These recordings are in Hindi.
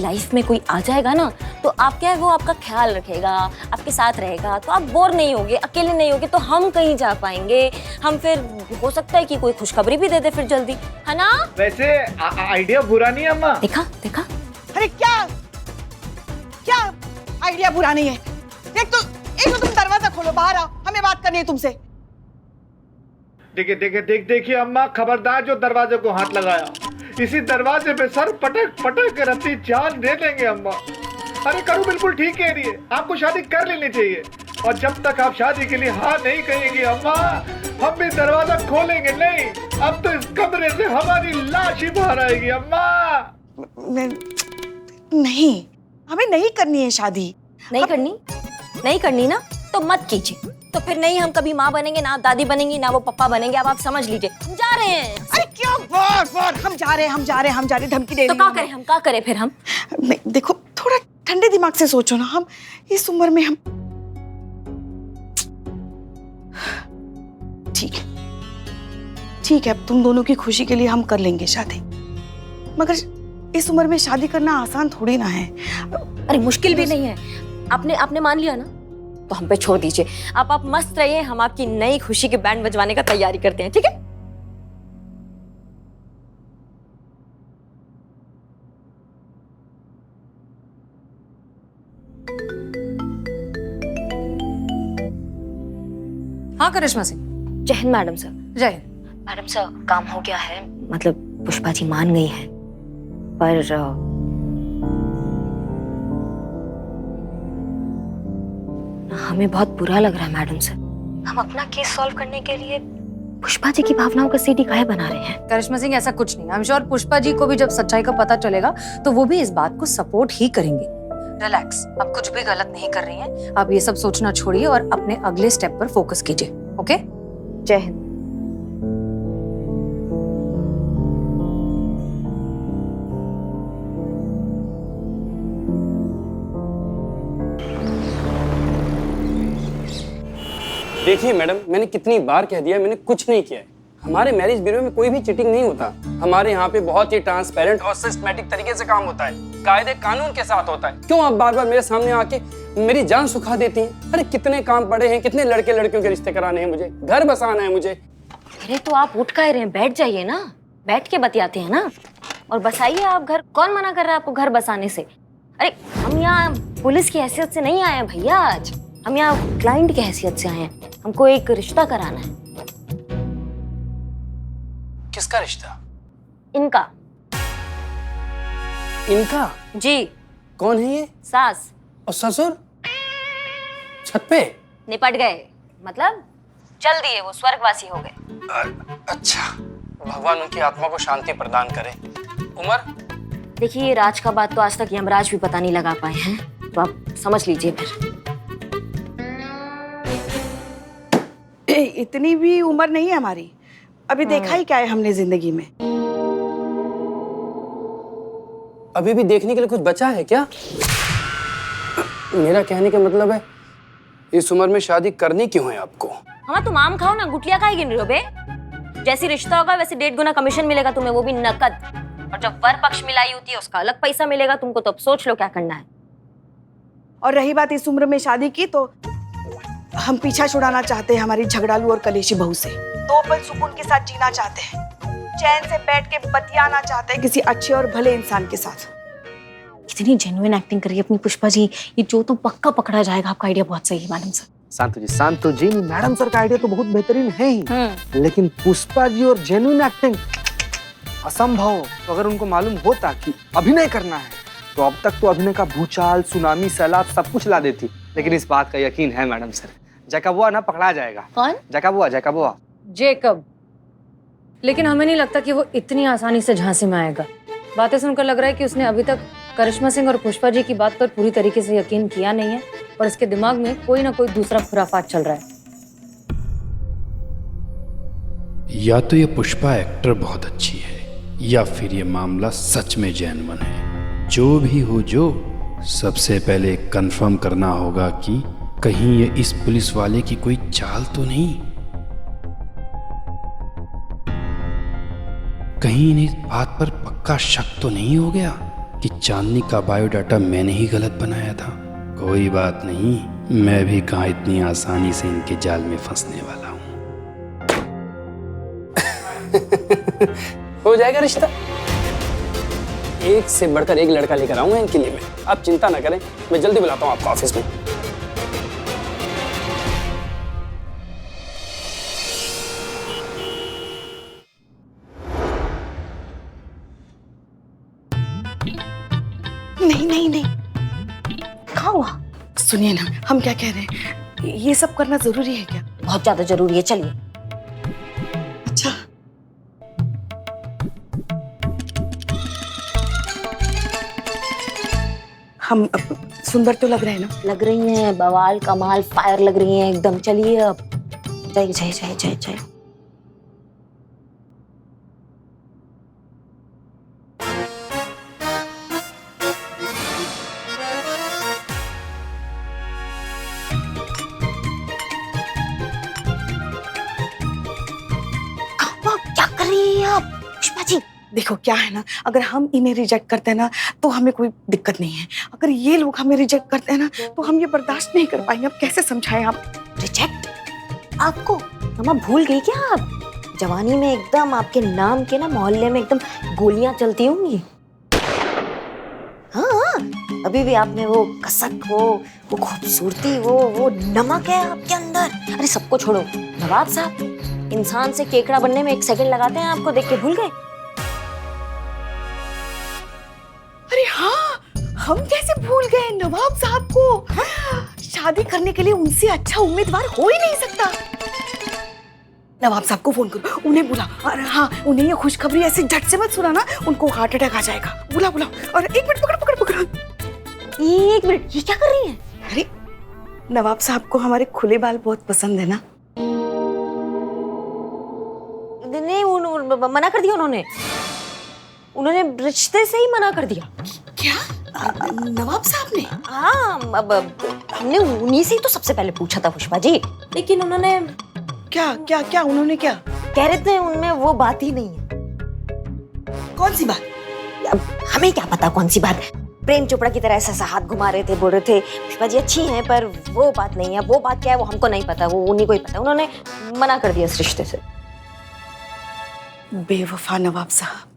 लाइफ में कोई आ जाएगा ना तो आप क्या है वो आपका ख्याल रखेगा, आपके साथ रहेगा, तो आप बोर नहीं होगे, अकेले नहीं होगे, तो हम कहीं जा पाएंगे। हम फिर हो सकता है कि कोई खुशखबरी भी दे दे फिर जल्दी, है ना? वैसे आइडिया बुरा नहीं है अम्मा। देखा देखा। अरे क्या क्या आइडिया बुरा नहीं है। एक तो तुम दरवाजा खोलो, बाहर आओ, हमें बात करनी है तुमसे। देखिए अम्मा, खबरदार जो दरवाजे को हाथ लगाया, इसी दरवाजे पे सर पटक पटक कर अपनी जान दे देंगे अम्मा। अरे करूँ बिल्कुल ठीक कह रही है, आपको शादी कर लेनी चाहिए। और जब तक आप शादी के लिए हाँ नहीं कहेंगी अम्मा, हम भी दरवाजा खोलेंगे नहीं। अब तो इस कमरे से हमारी लाश ही बाहर आएगी अम्मा। नहीं, हमें नहीं करनी है शादी। नहीं करनी ना तो मत कीजिए। तो फिर नहीं हम कभी माँ बनेंगे, ना दादी बनेंगी, ना वो पापा बनेंगे। अब आप समझ लीजिए, हम जा रहे हैं। अरे क्या बार हम जा रहे हैं धमकी दे रही। तो क्या करें फिर हम? देखो थोड़ा ठंडे दिमाग से सोचो ना। हम इस उम्र में हम ठीक है, तुम दोनों की खुशी के लिए हम कर लेंगे शादी, मगर इस उम्र में शादी करना आसान थोड़ी ना है। अरे मुश्किल भी नहीं है। आपने मान लिया ना तो हम पे छोड़ दीजिए। आप मस्त रहिए, हम आपकी नई खुशी के बैंड बजवाने का तैयारी करते हैं, ठीक है? हाँ करिश्मा सिंह। जय हिंद मैडम सर। जय हिंद। मैडम सर काम हो गया है, मतलब पुष्पा जी मान गई है, पर हमें बहुत बुरा लग रहा है मैडम सर। हम अपना केस सॉल्व करने के लिए पुष्पा जी की भावनाओं का सीडी काहे बना रहे हैं? करिश्मा सिंह ऐसा कुछ नहीं। I am sure Pushpa ji को भी जब सच्चाई का पता चलेगा तो वो भी इस बात को सपोर्ट ही करेंगे। रिलैक्स, आप कुछ भी गलत नहीं कर रही हैं। आप ये सब सोचना छोड़िए और अपने अगले स्टेप पर फोकस कीजिए। ओके? जय हिंद। देखिए मैडम, मैंने कितनी बार कह दिया, मैंने कुछ नहीं किया है। हमारे मैरिज ब्यूरो में कोई भी चीटिंग नहीं होता। हमारे यहाँ पे बहुत ही ट्रांसपेरेंट और सिस्टमैटिक तरीके से काम होता है, कायदे कानून के साथ होता है। क्यों आप बार बार मेरे सामने आके मेरी जान सुखा देती हैं? अरे कितने काम पड़े हैं, कितने लड़के लड़कियों के रिश्ते कराने हैं, मुझे घर बसाना है मुझे। अरे तो आप उठ का रहे हैं, बैठ जाइए ना, बैठ के बतियाते हैं ना, और बसाइए आप घर। कौन मना कर रहा है आपको घर बसाने से? अरे हम यहाँ पुलिस की हैसियत से नहीं आए हैं भैया, आज हम यहाँ क्लाइंट की हैसियत से आए हैं। हमको एक रिश्ता कराना है। किसका रिश्ता? इनका। इनका? जी। कौन है ये? सास और ससुर छत पे निपट गए, मतलब चल दिए, वो स्वर्गवासी हो गए। अच्छा, भगवान उनकी आत्मा को शांति प्रदान करे। उमर, देखिए ये राज का बात तो आज तक यमराज भी पता नहीं लगा पाए हैं, तो आप समझ लीजिए फिर। इतनी भी उम्र नहीं है हमारी, अभी देखा ही क्या है हमने जिंदगी में। अभी भी देखने के लिए कुछ बचा है क्या? मेरा कहने का मतलब है इस उम्र में शादी करनी क्यों है आपको? हाँ तुम आम खाओ ना, गुटलिया काहे गिन रहे हो बे? जैसी रिश्ता होगा वैसे 1.5 गुना कमीशन मिलेगा तुम्हें, वो भी नकद। और जब वर पक्ष मिलाई होती है उसका अलग पैसा मिलेगा तुमको। तो अब सोच लो क्या करना है। और रही बात इस उम्र में शादी की, तो हम पीछा छुड़ाना चाहते हैं हमारी झगड़ालू और कलेशी बहू से। 2 पल सुकून के साथ जीना चाहते हैं, चैन से बैठ के बतियाना चाहते हैं किसी अच्छे और भले इंसान के साथ। कितनी जेन्युइन एक्टिंग करी अपनी पुष्पा जी। ये जो तो पक्का पकड़ा जाएगा। आपका आइडिया बहुत सही है मैडम सर। शांतु जी, मैडम सर का आइडिया तो बहुत बेहतरीन है ही, लेकिन पुष्पा जी और जेन्युइन एक्टिंग असंभव। तो अगर उनको मालूम होता कि अभिनय करना है तो अब तक तो अभिनय का भूचाल, सुनामी, सैलाब सब कुछ ला देती। लेकिन इस बात का यकीन है मैडम सर, जैकबुआ ना पकड़ा जाएगा। कौन? जैकबुआ। जेकब। लेकिन हमें नहीं लगता कि वो इतनी आसानी से झांसे में आएगा। बातें सुनकर लग रहा है कि उसने अभी तक करिश्मा सिंह और पुष्पा जी की बात पर पूरी तरीके से यकीन किया नहीं है और इसके दिमाग में कोई ना कोई दूसरा खुराफात चल रहा है। या तो ये पुष्पा एक्टर बहुत अच्छी है या फिर ये मामला सच में जेन्युइन है। जो भी हो, जो सबसे पहले कंफर्म करना होगा कि कहीं ये इस पुलिस वाले की कोई चाल तो नहीं, कहीं इन्हें इस बात पर पक्का शक तो नहीं हो गया कि चांदनी का बायोडाटा मैंने ही गलत बनाया था। कोई बात नहीं, मैं भी कहाँ इतनी आसानी से इनके जाल में फंसने वाला हूँ। हो जाएगा रिश्ता। एक से बढ़कर एक लड़का लेकर आऊंगा इनके लिए मैं, आप चिंता ना करें। मैं जल्दी बुलाता हूँ आपको ऑफिस में। नहीं नहीं नहीं, क्या हुआ? सुनिए ना, हम क्या कह रहे हैं, ये सब करना जरूरी है क्या? बहुत ज्यादा जरूरी है, चलिए। अच्छा, हम सुंदर तो लग रहे हैं ना? लग रही हैं, बवाल कमाल फायर लग रही हैं एकदम। चलिए अब, जय जय जय जय जय। क्या कर रही हैं आप पुष्पा जी? देखो क्या है ना, अगर हम इन्हें रिजेक्ट करते हैं ना तो हमें कोई दिक्कत नहीं है, अगर ये लोग हमें रिजेक्ट करते हैं ना तो हम ये बर्दाश्त नहीं कर पाएंगे। अब कैसे समझाएं आप? रिजेक्ट आपको? मामा भूल गई क्या आप? जवानी में एकदम आपके नाम के ना मोहल्ले में एकदम गोलियां चलती होंगी। हाँ, अभी भी आपने वो कसक, वो खूबसूरती, वो नमक है आपके अंदर। अरे सबको छोड़ो, नवाब साहब इंसान से केकड़ा बनने में 1 सेकंड लगाते हैं, आपको देख के भूल गए? अरे हाँ, हम कैसे भूल गए नवाब साहब को? शादी करने के लिए उनसे अच्छा उम्मीदवार हो ही नहीं सकता। नवाब साहब को फोन करो, उन्हें बुला। और हाँ, उन्हें ये खुशखबरी ऐसे झट से मत सुनाना, उनको हार्ट अटैक आ जाएगा। बुला बुला। और 1 मिनट, पकड़ पकड़ पकड़। 1 मिनट, ये क्या कर रही हैं? अरे नवाब साहब को हमारे खुले बाल बहुत पसंद है ना। नहीं, मना कर दिया उन्होंने रिश्ते से ही मना कर दिया। क्या नवाब साहब ने? हाँ, अब हमने उन्हीं से ही तो सबसे पहले पूछा था पुष्पा जी, लेकिन उन्होंने क्या क्या क्या उन्होंने क्या कह रहे थे, उनमें वो बात ही नहीं है। कौन सी बात? अब हमें क्या पता कौन सी बात। प्रेम चोपड़ा की तरह ऐसा हाथ घुमा रहे थे, बोल रहे थे पुष्पा जी अच्छी हैं, पर वो बात नहीं है। वो बात क्या है वो हमको नहीं पता, वो उन्हीं को ही पता। उन्होंने मना कर दिया इस रिश्ते से। बेवफा नवाब साहब।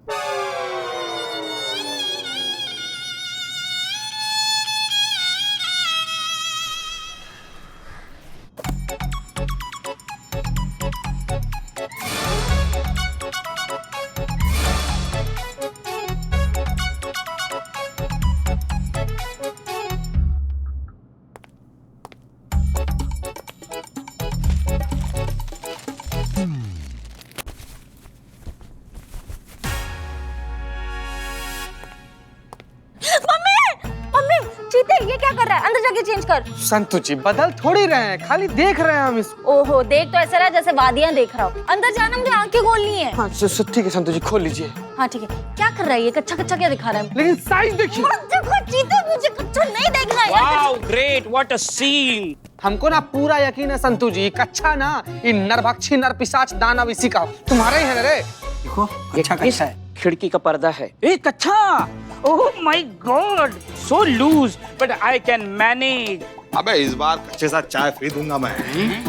ये क्या कर रहा है? अंदर जाके चेंज कर। संतु जी बदल थोड़ी रहे हैं, खाली देख रहे हैं हम इसको। ओहो, देख तो ऐसा रहा जैसे वादियां देख रहा हो। अंदर जाना, मुझे आंखें खोलनी है। हाँ ठीक है संतु जी, खोल लीजिए। हाँ ठीक है। क्या कर रहा है ये? कच्चा कच्चा क्या दिखा रहा है? लेकिन साइज देखिए। देखो चीते, मुझे कच्चा नहीं देखना है। Wow great, what a scene. हमको ना पूरा यकीन है संतु जी, कच्चा ना ये नरभक्षी नरपिशाच दानव इसी का तुम्हारा ही है ना रे। देखो अच्छा कच्चा है, खिड़की का पर्दा है। एक अच्छा, oh my god, so loose but I can manage. अबे इस बार कच्चे साथ चाय फ्री दूंगा मैं।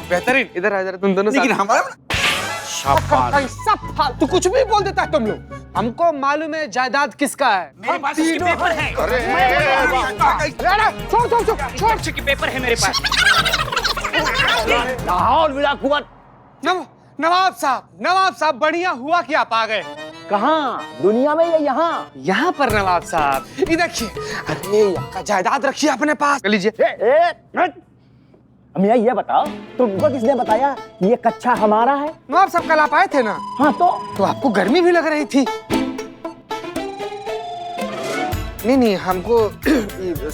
बेहतरीन। इधर आ जरा तुम दोनों। लेकिन हमारा शाबाश। सब फालतू कुछ भी बोल देता है तुम लोग। हमको मालूम है जायदाद किसका है। मेरे पास इसके पेपर है। छोड़ के पेपर है मेरे पास। लाहौर विला कुवत। नवाब साहब बढ़िया हुआ कि आप आ गए। कहाँ? दुनिया में या यहाँ? यहाँ पर नवाब साहब, ये देखिए। अरे का जायदाद रखिए अपने पास। लीजिए। हमें ये बताओ, तुमको किसने बताया कि ये कच्चा हमारा है? नवाब साहब कल आप आए थे ना। हाँ तो आपको गर्मी भी लग रही थी। नहीं हमको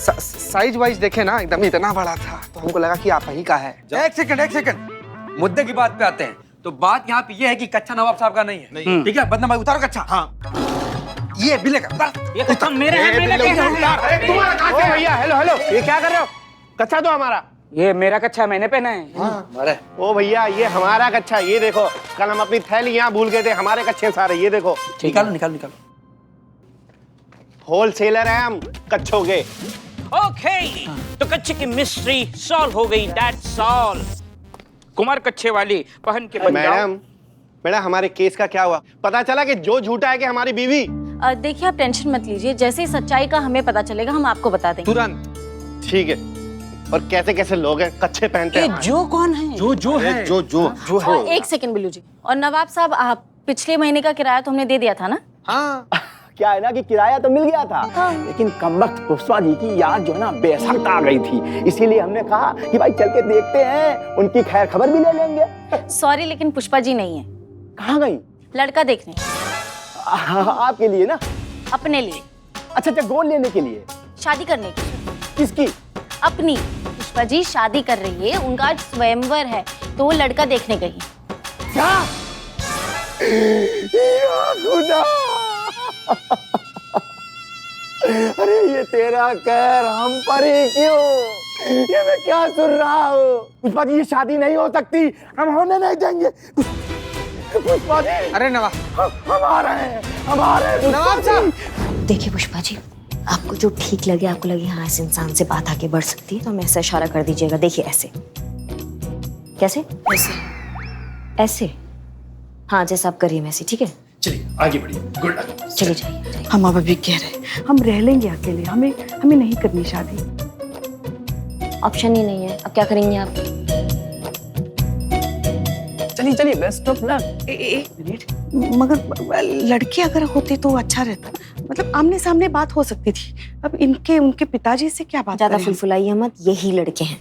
साइज वाइज देखे ना, एकदम इतना बड़ा था तो हमको लगा कि आप ही का है। एक सेकंड, मुद्दे की बात पे आते हैं। तो बात यहाँ पे ये है कि कच्चा नवाब साहब का नहीं है, ठीक है? बदनाम उतारो कच्चा। हाँ ये बिले का, ये कच्चा मेरा है। भैया हेलो, ये क्या कर रहे हो? कच्चा तो हमारा। ये मेरा कच्चा मैंने पहना है। ओ भैया ये हमारा कच्चा, ये देखो। कल हम अपनी थैली यहाँ भूल गए थे, हमारे कच्चे सारे, ये देखो। निकालो। होलसेलर हैं हम कच्छों के। ओके, तो कच्छे की मिस्ट्री सॉल्व हो गई, दैट्स ऑल। कुमार कच्छे वाली पहन के बन जाओ। मैडम हमारे केस का क्या हुआ? पता चला कि जो झूठा है कि हमारी बीवी। देखिए आप टेंशन मत लीजिए, जैसे ही सच्चाई का हमें पता चलेगा हम आपको बता देंगे तुरंत। ठीक है। और कैसे कैसे लोग हैं कच्छे पहनते हैं? जो कौन है? जो है जो है। एक सेकंड बिल्लू जी। और नवाब साहब, आप पिछले महीने का किराया तो हमने दे दिया था ना? हाँ, क्या है ना कि किराया तो मिल गया था, लेकिन कमबख्त पुष्पा जी की याद जो है ना बेसख्त आ गई थी, इसीलिए हमने कहा कि भाई चल के देखते हैं, उनकी खैर खबर भी ले लेंगे। सॉरी, लेकिन पुष्पा जी नहीं है। कहाँ गई? लड़का देखने। आपके लिए ना? अपने लिए। अच्छा, गोद लेने के लिए? शादी करने के लिए। किसकी? अपनी। पुष्पा जी शादी कर रही है, उनका आज स्वयंवर है, तो वो लड़का देखने गई। क्या? खुदा! अरे ये तेरा कहर हम पर ही क्यों? ये मैं क्या सुन रहा हूँ? पुष्पा जी ये शादी नहीं हो सकती, हम होने नहीं देंगे। पुष्पा जी! अरे नवाब, हम आ रहे हैं, हम आ रहे हैं। नवाब साहब! देखिए पुष्पा जी, आपको जो ठीक लगे, आपको लगे हाँ इस इंसान से बात आगे बढ़ सकती है, तो हमें ऐसा इशारा कर दीजिएगा। देखिए ऐसे। कैसे? ऐसे। ऐसे? हाँ, जैसा आप करिए वैसे, ठीक है? चलिए आगे बढ़िए। Good luck. चलिए जाइए। हम अब अभी कह रहे हैं हम रह लेंगे अकेले, हमें नहीं करनी शादी। ऑप्शन ही नहीं है, अब क्या करेंगे आप? चलिए बेस्ट ऑफ लक। एक मिनट, मगर लड़के अगर होते तो अच्छा रहता, मतलब आमने सामने बात हो सकती थी। अब उनके पिताजी से क्या बात? ज्यादा फुलफुलाइए मत, यही लड़के हैं।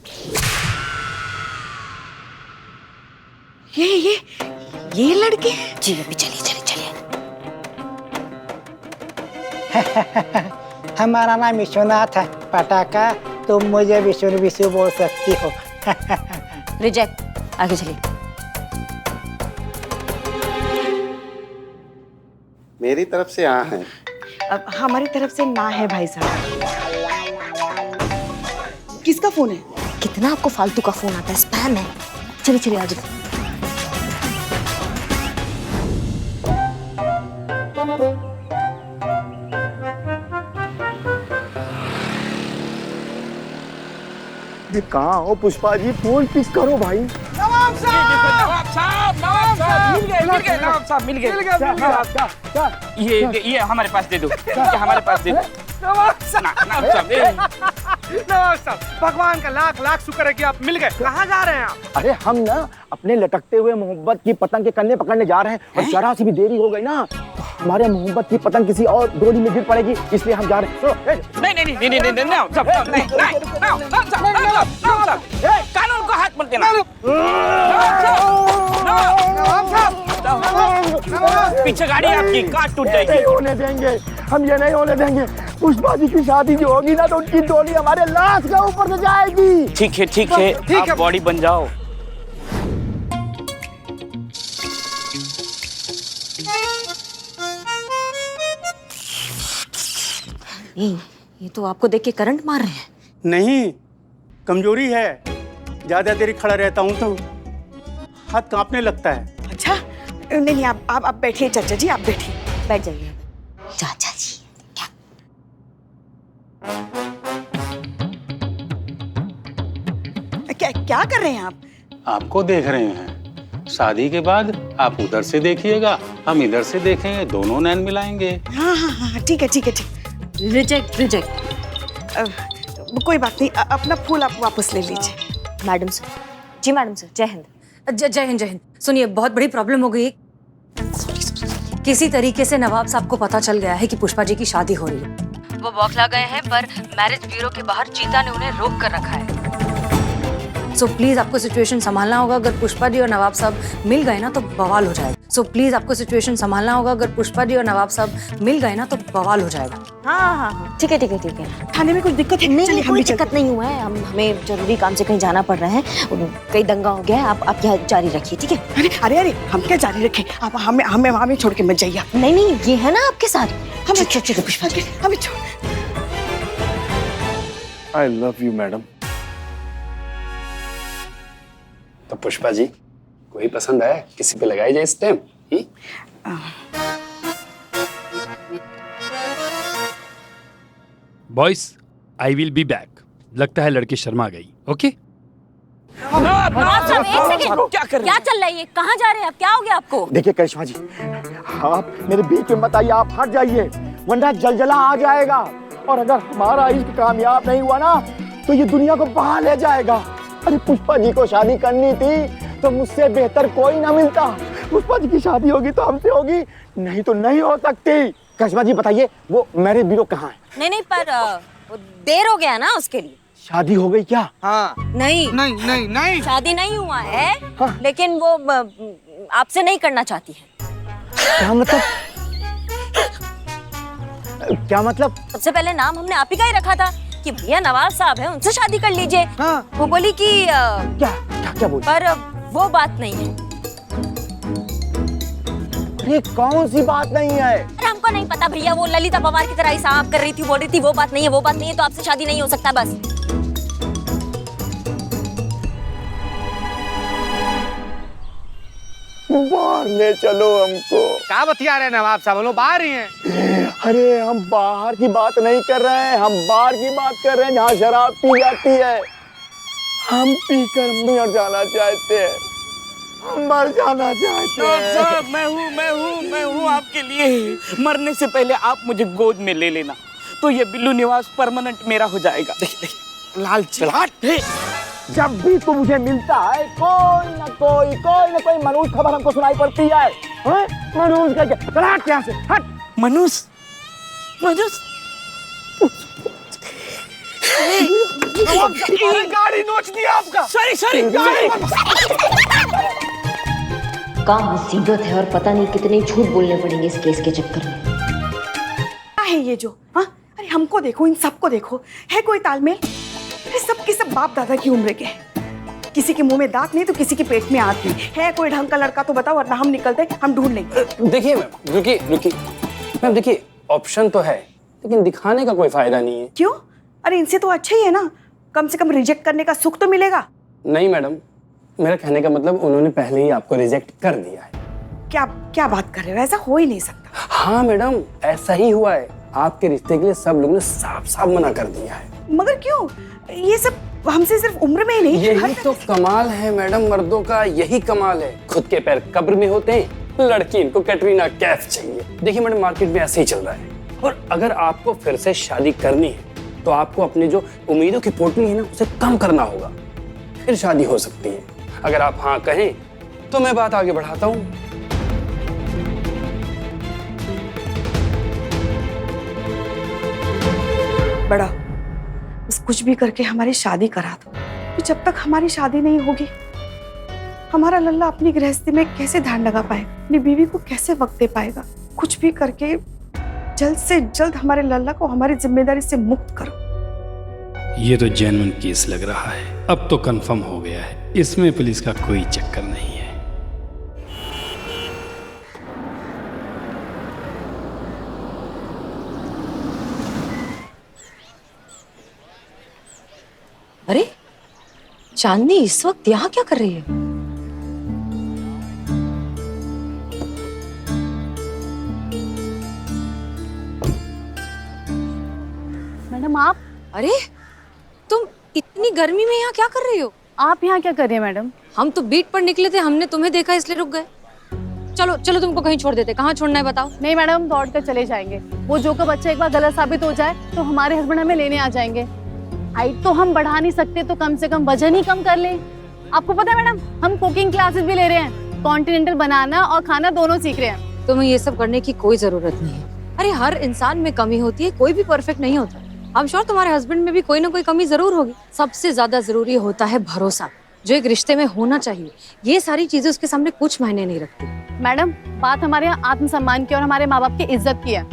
ये लड़के? जी अभी चलिए। हमारा नाम विश्वनाथ है पटाखा, तुम मुझे विशु बोल सकती हो। रिजेक्ट, आगे चलिए। मेरी तरफ से हाँ है। अब हमारी तरफ से ना है भाई साहब। किसका फोन है? कितना आपको फालतू का फोन आता है, स्पैम है। चलिए आगे। कहाँ हो पुष्पा जी? फोन पिक करो भाई। नवाब साहब मिल गए। ये हमारे पास दे दो, हमारे पास दे दो। नवाब साहब, भगवान का लाख लाख शुक्र है कि आप मिल गए। कहाँ जा रहे हैं आप? अरे हम ना अपने लटकते हुए मोहब्बत की पतंग के कन्ने पकड़ने जा रहे हैं, और जरा सी भी देरी हो गई ना तो हमारे मोहब्बत की पतंग किसी और डोरी में गिर पड़ेगी, इसलिए हम जा रहे हैं। कानून को हाथ मत देना। पीछे गाड़ी आपकी काट टूट जाएगी। नहीं होने देंगे, हम ये नहीं होने देंगे। पुष्पा जी की शादी जो होगी ना तो उनकी डोली हमारे लाश के ऊपर से जाएगी। ठीक है, आप बॉडी बन जाओ। ये तो आपको देख के करंट मार रहे हैं। नहीं, कमजोरी है, ज्यादा देर खड़ा रहता हूँ तो हाथ कांपने लगता है। अच्छा, नहीं आप बैठिए चाचा जी, आप बैठिए। बैठ जाइए। चाचा जी क्या कर रहे हैं आप? आपको देख रहे हैं। शादी के बाद आप उधर से देखिएगा, हम इधर से देखेंगे, दोनों नैन मिलाएंगे। हाँ, ठीक है। रिजेक्ट। कोई बात नहीं, अपना फूल आप वापस ले लीजिए। Madam sir. जी मैडम सर, जय हिंद। जय हिंद। सुनिए, बहुत बड़ी प्रॉब्लम हो गई। किसी तरीके से नवाब साहब को पता चल गया है कि पुष्पा जी की शादी हो रही है। वो बौखला गए हैं, पर मैरिज ब्यूरो के बाहर चीता ने उन्हें रोक कर रखा है। सो प्लीज आपको सिचुएशन संभालना होगा। अगर पुष्पा जी और नवाब साहब मिल गए ना तो बवाल हो जाएगा। सो प्लीज आपको सिचुएशन संभालना होगा। अगर पुष्पा जी और नवाब साहब मिल गए ना तो बवाल हो जाएगा। हाँ, ठीक है। थाने में कुछ दिक्कत है? नहीं, कोई दिक्कत नहीं हुआ है। हमें जरूरी काम से कहीं जाना पड़ रहा है, कहीं दंगा हो गया है। आप यहाँ जारी रखिए, ठीक है? अरे हम क्या जारी रखें? आप हमें छोड़ के मत जाइए। नहीं, ये है ना आपके साथ। हमें पुष्पा जी, हमें छोड़। I love you, madam. तो पुष्पा जी, कोई पसंद आया? किसी पे लगाई जाए इस time? Boys I will be back. लगता है लड़की शर्मा गई। ओके आप सब एक सेकंड, क्या चल रहा है ये? कहाँ जा रहे हैं आप? क्या हो गया आपको? देखिए करिश्मा जी, आप मेरे बीच में मत आइए, आप हट जाइए वरना जलजला आ जाएगा। और अगर हमारा इश्क कामयाब नहीं हुआ ना तो ये दुनिया को बहा ले जाएगा। अरे पुष्पा जी को शादी करनी थी तो मुझसे बेहतर कोई ना मिलता। पुष्पा जी की शादी होगी तो हमसे होगी, नहीं तो नहीं हो सकती। करिश्मा जी बताइए वो मैरिज ब्यूरो कहाँ है? नहीं पर वो देर हो गया ना उसके लिए। शादी हो गई क्या? हाँ। नहीं नहीं नहीं नहीं शादी नहीं हुआ है। हाँ। लेकिन वो आपसे नहीं करना चाहती है। क्या मतलब? क्या मतलब? सबसे पहले नाम हमने आप ही का ही रखा था कि भैया नवाज साहब है, उनसे शादी कर लीजिए। हाँ। वो बोली कि क्या क्या क्या बोली? पर वो बात नहीं है। ये कौन सी बात नहीं है? अरे हमको नहीं पता भैया, वो ललिता पवार की तरह ही साफ कर रही थी, बोल रही थी वो बात नहीं है, वो बात नहीं है, तो आपसे शादी नहीं हो सकता बस। बाहर ले चलो हमको। क्या बतिया रहे नवाब साहब, लोग बाहर ही हैं। अरे हम बाहर की बात नहीं कर रहे हैं, हम बाहर की बात कर रहे हैं जहाँ शराब पी जाती है। हम पीकर मर जाना चाहते हैं, हम मर जाना चाहते हैं। साहब मैं हूँ आपके लिए। मरने से पहले आप मुझे गोद में ले लेना तो ये बिल्लू निवास परमानेंट मेरा हो जाएगा। लालची, जब भी तू मुझे मिलता है कोई ना कोई मनूस खबर हमको सुनाई पड़ती है। मनूस का चला हट यहाँ से, हट। मनूस गाड़ी नोच दिया आपका। सॉरी क्या मुसीबत है, और पता नहीं कितने झूठ बोलने पड़ेंगे इस केस के चक्कर में। क्या है ये जो? हाँ, अरे हमको देखो, इन सबको देखो, है कोई तालमेल? अरे सब के सब बाप दादा की उम्र के हैं। किसी के मुंह में दांत नहीं तो किसी के पेट में आंत नहीं। है कोई ढंग का लड़का तो बताओ, वरना हम निकलते, हम ढूंढ लेंगे। देखिए मैम, रुकिए मैम, देखिए ऑप्शन तो है लेकिन दिखाने का कोई फायदा नहीं है। क्यों? अरे इनसे तो अच्छा ही है ना, कम से कम रिजेक्ट करने का सुख तो मिलेगा। नहीं मैडम, मेरा कहने का मतलब उन्होंने पहले ही आपको रिजेक्ट कर दिया है। क्या बात कर रहे हो? ऐसा हो ही नहीं सकता। हाँ मैडम, ऐसा ही हुआ है। आपके रिश्ते के लिए सब लोगों ने साफ मना कर दिया है। मगर क्यों? ये सब हमसे सिर्फ उम्र में ही नहीं, यही तो कमाल है मैडम, मर्दों का यही कमाल है। खुद के पैर कब्र में होते हैं, लड़की इनको कैटरीना कैफ चाहिए। देखिए मैडम, मार्केट में ऐसे ही चल रहा है। और अगर आपको फिर से शादी करनी है तो आपको अपनी जो उम्मीदों की पोटली है ना उसे कम करना होगा, फिर शादी हो सकती है। अगर आप हाँ कहें तो मैं बात आगे बढ़ाता हूँ। बड़ा बस कुछ भी करके हमारी शादी करा दो। तो जब तक हमारी शादी नहीं होगी हमारा लल्ला अपनी गृहस्थी में कैसे ध्यान लगा पाएगा, अपनी बीवी को कैसे वक्त दे पाएगा? कुछ भी करके जल्द से जल्द हमारे लल्ला को हमारी जिम्मेदारी से मुक्त करो। ये तो जेन्युइन केस लग रहा है। अब तो कंफर्म हो गया है, इसमें पुलिस का कोई चक्कर नहीं है। अरे चांदनी इस वक्त यहाँ क्या कर रही है? मैडम आप? अरे तुम इतनी गर्मी में यहाँ क्या कर रही हो? आप यहाँ क्या कर रहे हैं मैडम? हम तो बीट पर निकले थे, हमने तुम्हें देखा इसलिए रुक गए। चलो चलो तुमको कहीं छोड़ देते। कहाँ छोड़ना है बताओ? नहीं मैडम, दौड़ कर चले जाएंगे। वो जो का बच्चा एक बार गलत साबित हो जाए तो हमारे हस्बैंड हमें लेने आ जाएंगे। हाइट तो हम बढ़ा नहीं सकते तो कम से कम वजन ही कम कर लें। आपको पता है मैडम, हम कुकिंग क्लासेस भी ले रहे हैं, कॉन्टिनेंटल बनाना और खाना दोनों सीख रहे हैं। तुम्हें ये सब करने की कोई जरूरत नहीं है। अरे हर इंसान में कमी होती है, कोई भी परफेक्ट नहीं होता। I'm sure तुम्हारे हस्बैंड में भी कोई ना कोई कमी जरूर होगी। सबसे ज्यादा जरूरी होता है भरोसा, जो एक रिश्ते में होना चाहिए। ये सारी चीजें उसके सामने कुछ मायने नहीं रखती। मैडम बात हमारे यहाँ आत्मसम्मान की और हमारे माँ बाप की इज्जत की है।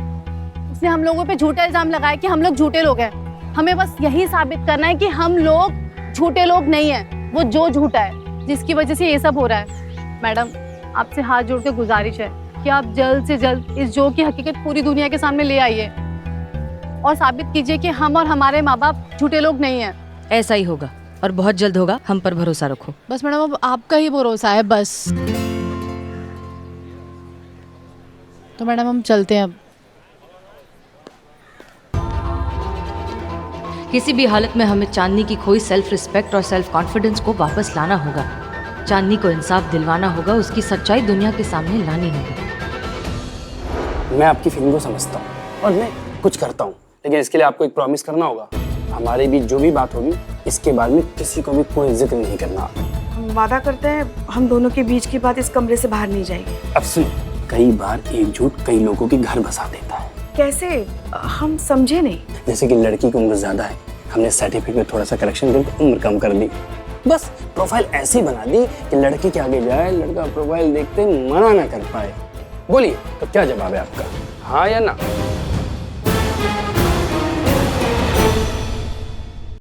उसने हम लोगों पे झूठा इल्जाम लगाया कि हम लोग झूठे लोग हैं। हमें बस यही साबित करना है कि हम लोग झूठे लोग नहीं हैं, वो जो झूठा है जिसकी वजह से ये सब हो रहा है। मैडम आपसे हाथ जोड़ के गुजारिश है कि आप जल्द से जल्द इस जो की हकीकत पूरी दुनिया के सामने ले आइए और साबित कीजिए कि हम और हमारे माँ बाप झूठे लोग नहीं हैं। ऐसा ही होगा और बहुत जल्द होगा, हम पर भरोसा रखो। बस मैडम अब आपका ही भरोसा है बस। तो मैडम हम चलते हैं अब। किसी भी हालत में हमें चांदनी की खोई सेल्फ रिस्पेक्ट और सेल्फ कॉन्फिडेंस को वापस लाना होगा। चांदनी को इंसाफ दिलवाना होगा, उसकी सच्चाई दुनिया के सामने लानी होगी। मैं आपकी फीलिंग को समझता हूँ और मैं कुछ करता हूँ, लेकिन इसके लिए आपको एक प्रॉमिस करना होगा। हमारे बीच जो भी बात होगी इसके बारे में किसी को भी कोई जिक्र नहीं करना। हम वादा करते हैं हम दोनों के बीच की बात इस कमरे से बाहर नहीं जाएगी। अब सुनिए, कई बार एक झूठ कई लोगों के घर बसा देता है। कैसे? हम समझे नहीं। जैसे कि लड़की की उम्र ज्यादा है, हमने सर्टिफिकेट में थोड़ा सा करेक्शन करके उम्र कम कर दी। बस प्रोफाइल ऐसी बना दी कि लड़की के आगे जाए, लड़का प्रोफाइल देखते मना ना कर पाए। बोलिए तो क्या जवाब है आपका, हाँ या ना?